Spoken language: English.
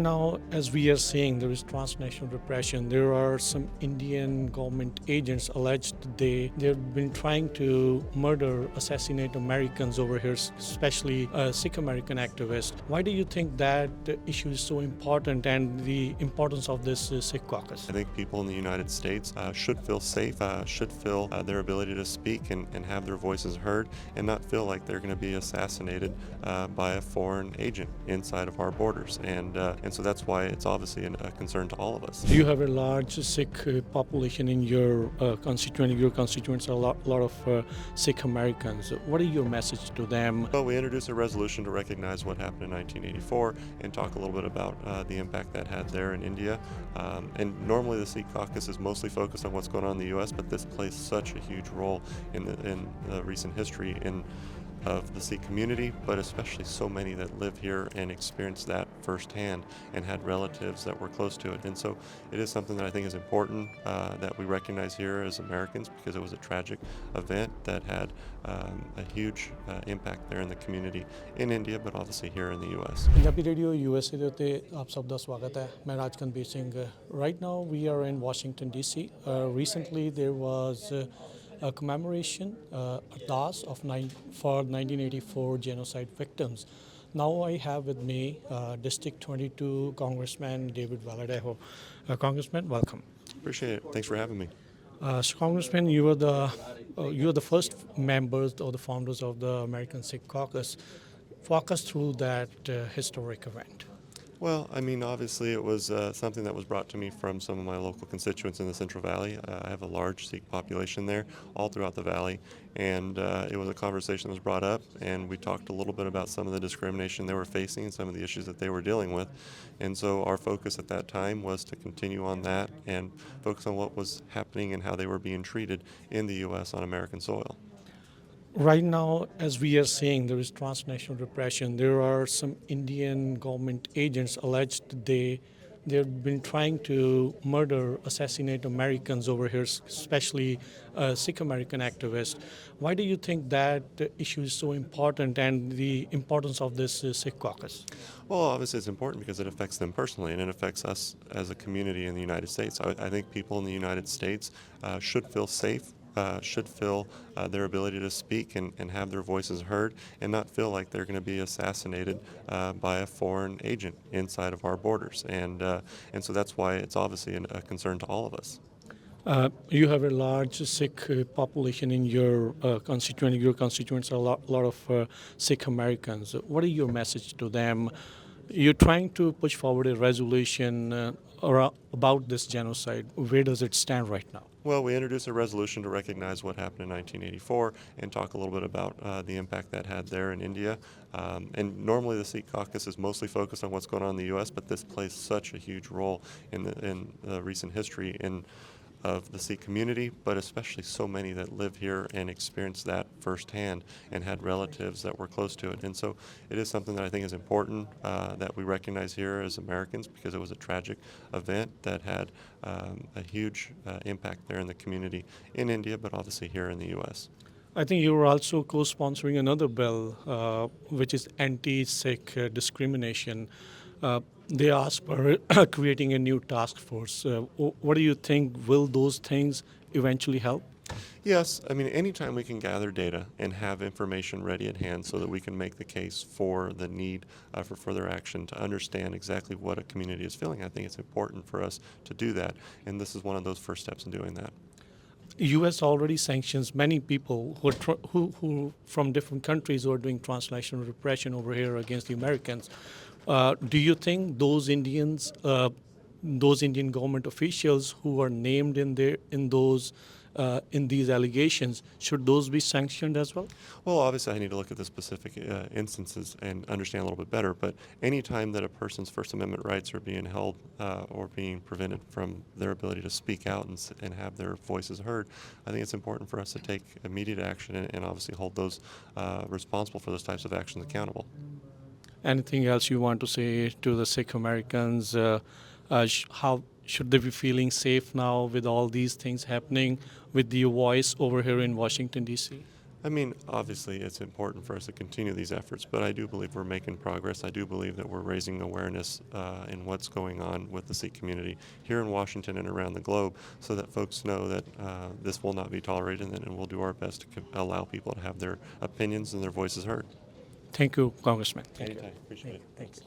Right now, as we are seeing, there is transnational repression. There are some Indian government agents alleged they've been trying to murder, assassinate Americans over here, especially Sikh American activists. Why do you think that issue is so important, and the importance of this Sikh caucus? I think people in the United States should feel safe, should feel their ability to speak and have their voices heard, and not feel like they're going to be assassinated by a foreign agent inside of our borders. And so that's why it's obviously a concern to all of us. You have a large Sikh population in your constituent. Your constituents are a lot of Sikh Americans. What is your message to them? Well, we introduced a resolution to recognize what happened in 1984 and talk a little bit about the impact that had there in India. And normally the Sikh Caucus is mostly focused on what's going on in the U.S., but this plays such a huge role in the recent history of the Sikh community, but especially so many that live here and experienced that firsthand and had relatives that were close to it. And so it is something that I think is important that we recognize here as Americans, because it was a tragic event that had a huge impact there in the community in India, but obviously here in the US. Punjabi Radio USA ਦੇ ਉੱਤੇ ਆਪ ਸਭ ਦਾ ਸਵਾਗਤ ਹੈ ਮੈਂ ਰਾਜਕਰਨਬੀਰ Singh Right now we are in Washington DC. Recently there was a commemoration, ardas for 1984 genocide victims. Now I have with me District 22 Congressman David Valadao. Congressman, welcome. Appreciate it. Thanks for having me. So Congressman, you are the first members or the founders of the American Sikh Caucus. Walk us through that historic event. Well, I mean, obviously it was something that was brought to me from some of my local constituents in the Central Valley. I have a large Sikh population there, all throughout the valley, and it was a conversation that was brought up, and we talked a little bit about some of the discrimination they were facing and some of the issues that they were dealing with. And so our focus at that time was to continue on that and focus on what was happening and how they were being treated in the U.S. on American soil. Right now, as we are seeing, there is transnational repression. There are some Indian government agents alleged they've been trying to murder, assassinate Americans over here, especially Sikh American activists. Why do you think that issue is so important, and the importance of this Sikh caucus? Well, obviously it's important because it affects them personally, and it affects us as a community in the United States. I think people in the United States should feel safe, should feel their ability to speak and have their voices heard, and not feel like they're going to be assassinated by a foreign agent inside of our borders. And so that's why it's obviously a concern to all of us. You have a large Sikh population in your constituent. Your constituents are a lot of Sikh Americans. What is your message to them? You're trying to push forward a resolution about this genocide. Where does it stand right now? Well, we introduced a resolution to recognize what happened in 1984 and talk a little bit about the impact that had there in India. And normally the Sikh Caucus is mostly focused on what's going on in the U.S., but this plays such a huge role in the recent history of the Sikh community, but especially so many that live here and experienced that firsthand and had relatives that were close to it. And so it is something that I think is important that we recognize here as Americans, because it was a tragic event that had a huge impact there in the community in India, but obviously here in the U.S. I think you are also co-sponsoring another bill, which is anti-Sikh discrimination. They asked for creating a new task force. What do you think? Will those things eventually help? Yes, I mean, anytime we can gather data and have information ready at hand so that we can make the case for the need for further action to understand exactly what a community is feeling, I think it's important for us to do that. And this is one of those first steps in doing that. U.S. already sanctions many people who from different countries who are doing transnational repression over here against the Americans. Do you think those Indian government officials who are named in these allegations, should those be sanctioned as well? Well, obviously I need to look at the specific instances and understand a little bit better, but any time that a person's First Amendment rights are being held or being prevented from their ability to speak out and have their voices heard, I think it's important for us to take immediate action and obviously hold those responsible for those types of actions accountable. Anything else you want to say to the Sikh Americans? How should they be feeling safe now with all these things happening with your voice over here in Washington, D.C.? I mean, obviously, it's important for us to continue these efforts, but I do believe we're making progress. I do believe that we're raising awareness in what's going on with the Sikh community here in Washington and around the globe, so that folks know that this will not be tolerated, and we'll do our best to allow people to have their opinions and their voices heard. Thank you, Congressman. Thank you. Anytime. Appreciate it. Thanks.